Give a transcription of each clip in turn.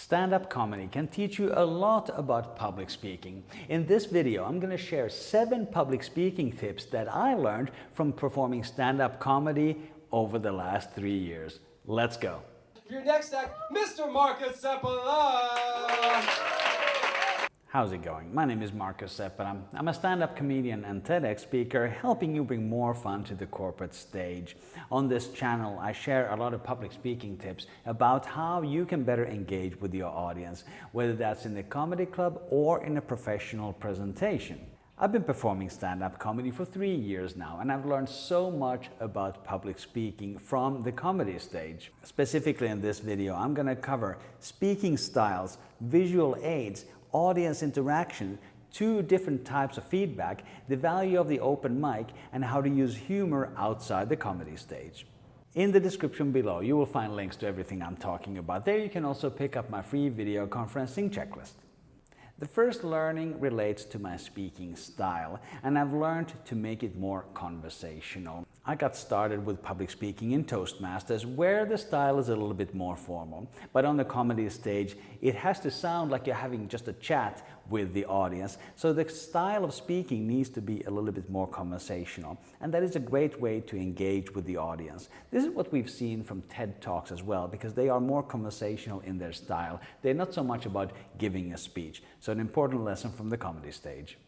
Stand-up comedy can teach you a lot about public speaking. In this video, I'm going to share 7 public speaking tips that I learned from performing stand-up comedy over the last 3 years. Let's go. For your next act, Mr. Markus Seppala. How's it going? My name is Markus Seppala. I'm a stand-up comedian and TEDx speaker, helping you bring more fun to the corporate stage. On this channel, I share a lot of public speaking tips about how you can better engage with your audience, whether that's in a comedy club or in a professional presentation. I've been performing stand-up comedy for 3 years now, and I've learned so much about public speaking from the comedy stage. Specifically in this video, I'm going to cover speaking styles, visual aids, audience interaction, 2 different types of feedback, the value of the open mic, and how to use humor outside the comedy stage. In the description below, you will find links to everything I'm talking about. There you can also pick up my free video conferencing checklist. The first learning relates to my speaking style, and I've learned to make it more conversational. I got started with public speaking in Toastmasters, where the style is a little bit more formal. But on the comedy stage, it has to sound like you're having just a chat with the audience. So the style of speaking needs to be a little bit more conversational. And that is a great way to engage with the audience. This is what we've seen from TED Talks as well, because they are more conversational in their style. They're not so much about giving a speech. So an important lesson from the comedy stage.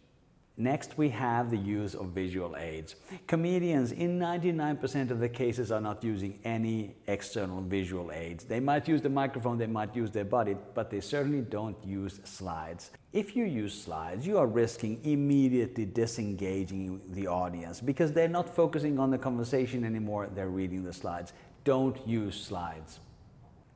Next, we have the use of visual aids. Comedians, in 99% of the cases, are not using any external visual aids. They might use the microphone, they might use their body, but they certainly don't use slides. If you use slides, you are risking immediately disengaging the audience because they're not focusing on the conversation anymore, they're reading the slides. Don't use slides.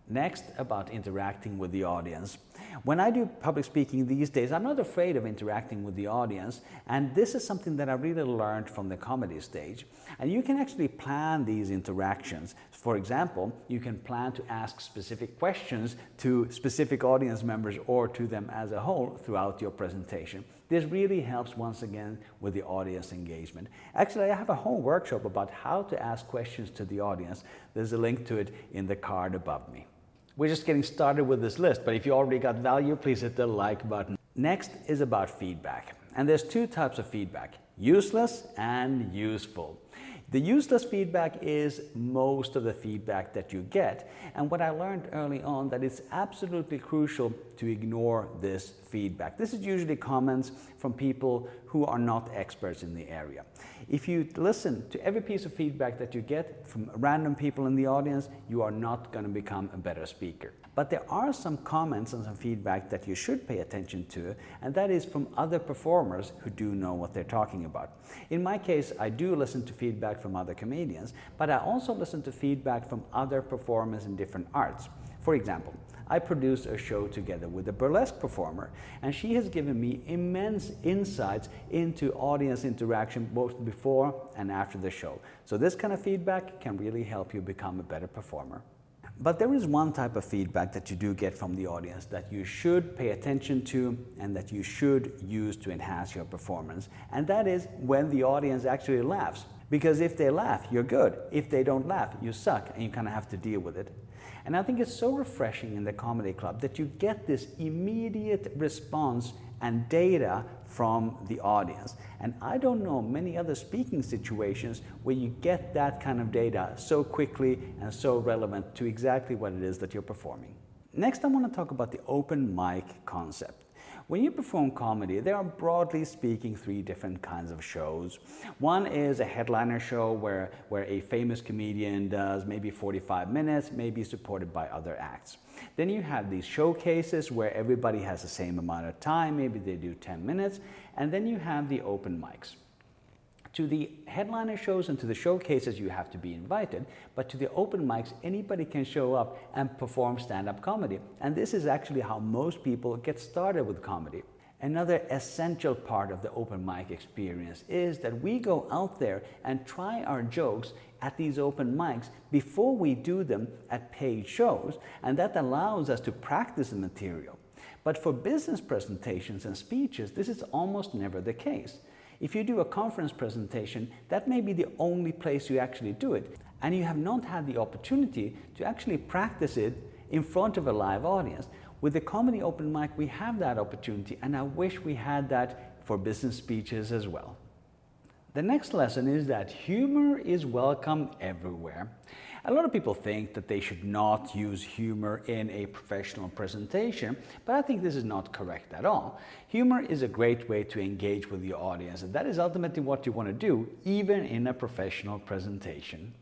Next, about interacting with the audience. When I do public speaking these days, I'm not afraid of interacting with the audience, and this is something that I really learned from the comedy stage. And you can actually plan these interactions. For example, you can plan to ask specific questions to specific audience members or to them as a whole throughout your presentation. This really helps once again with the audience engagement. Actually, I have a whole workshop about how to ask questions to the audience. There's a link to it in the card above me. We're just getting started with this list, but if you already got value, please hit the like button. Next is about feedback. And there's 2 types of feedback, useless and useful. The useless feedback is most of the feedback that you get. And what I learned early on, that it's absolutely crucial to ignore this feedback. This is usually comments from people who are not experts in the area. If you listen to every piece of feedback that you get from random people in the audience, you are not going to become a better speaker. But there are some comments and some feedback that you should pay attention to, and that is from other performers who do know what they're talking about. In my case, I do listen to feedback from other comedians, but I also listen to feedback from other performers in different arts. For example, I produced a show together with a burlesque performer, and she has given me immense insights into audience interaction both before and after the show. So this kind of feedback can really help you become a better performer. But there is one type of feedback that you do get from the audience that you should pay attention to and that you should use to enhance your performance. And that is when the audience actually laughs. Because if they laugh, you're good. If they don't laugh, you suck, and you kind of have to deal with it. And I think it's so refreshing in the comedy club that you get this immediate response and data from the audience. And I don't know many other speaking situations where you get that kind of data so quickly and so relevant to exactly what it is that you're performing. Next, I want to talk about the open mic concept. When you perform comedy, there are broadly speaking 3 different kinds of shows. One is a headliner show where a famous comedian does maybe 45 minutes, maybe supported by other acts. Then you have these showcases where everybody has the same amount of time, maybe they do 10 minutes, and then you have the open mics. To the headliner shows and to the showcases, you have to be invited, but to the open mics, anybody can show up and perform stand-up comedy. And this is actually how most people get started with comedy. Another essential part of the open mic experience is that we go out there and try our jokes at these open mics before we do them at paid shows, and that allows us to practice the material. But for business presentations and speeches, this is almost never the case. If you do a conference presentation, that may be the only place you actually do it, and you have not had the opportunity to actually practice it in front of a live audience. With the comedy open mic, we have that opportunity, and I wish we had that for business speeches as well. The next lesson is that humor is welcome everywhere. A lot of people think that they should not use humor in a professional presentation, but I think this is not correct at all. Humor is a great way to engage with your audience, and that is ultimately what you want to do, even in a professional presentation.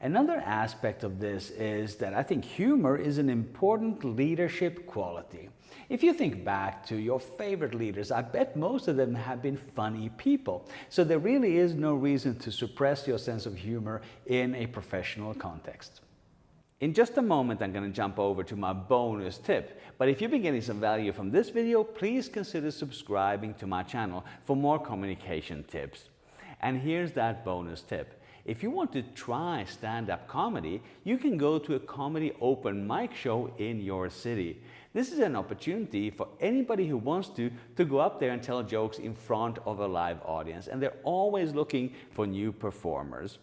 Another aspect of this is that I think humor is an important leadership quality. If you think back to your favorite leaders, I bet most of them have been funny people. So there really is no reason to suppress your sense of humor in a professional context. In just a moment, I'm going to jump over to my bonus tip. But if you've been getting some value from this video, please consider subscribing to my channel for more communication tips. And here's that bonus tip. If you want to try stand-up comedy, you can go to a comedy open mic show in your city. This is an opportunity for anybody who wants to go up there and tell jokes in front of a live audience, and they're always looking for new performers.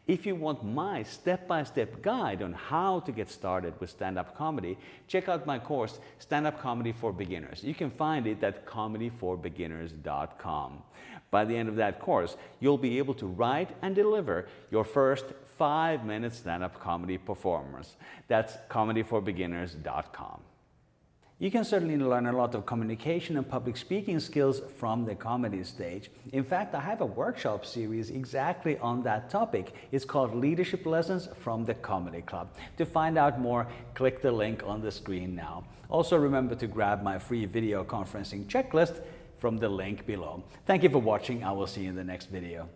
If you want my step-by-step guide on how to get started with stand-up comedy, check out my course, Stand-Up Comedy for Beginners. You can find it at comedyforbeginners.com. By the end of that course, you'll be able to write and deliver your first 5-minute stand-up comedy performance. That's comedyforbeginners.com. You can certainly learn a lot of communication and public speaking skills from the comedy stage. In fact, I have a workshop series exactly on that topic. It's called Leadership Lessons from the Comedy Club. To find out more, click the link on the screen now. Also remember to grab my free video conferencing checklist from the link below. Thank you for watching. I will see you in the next video.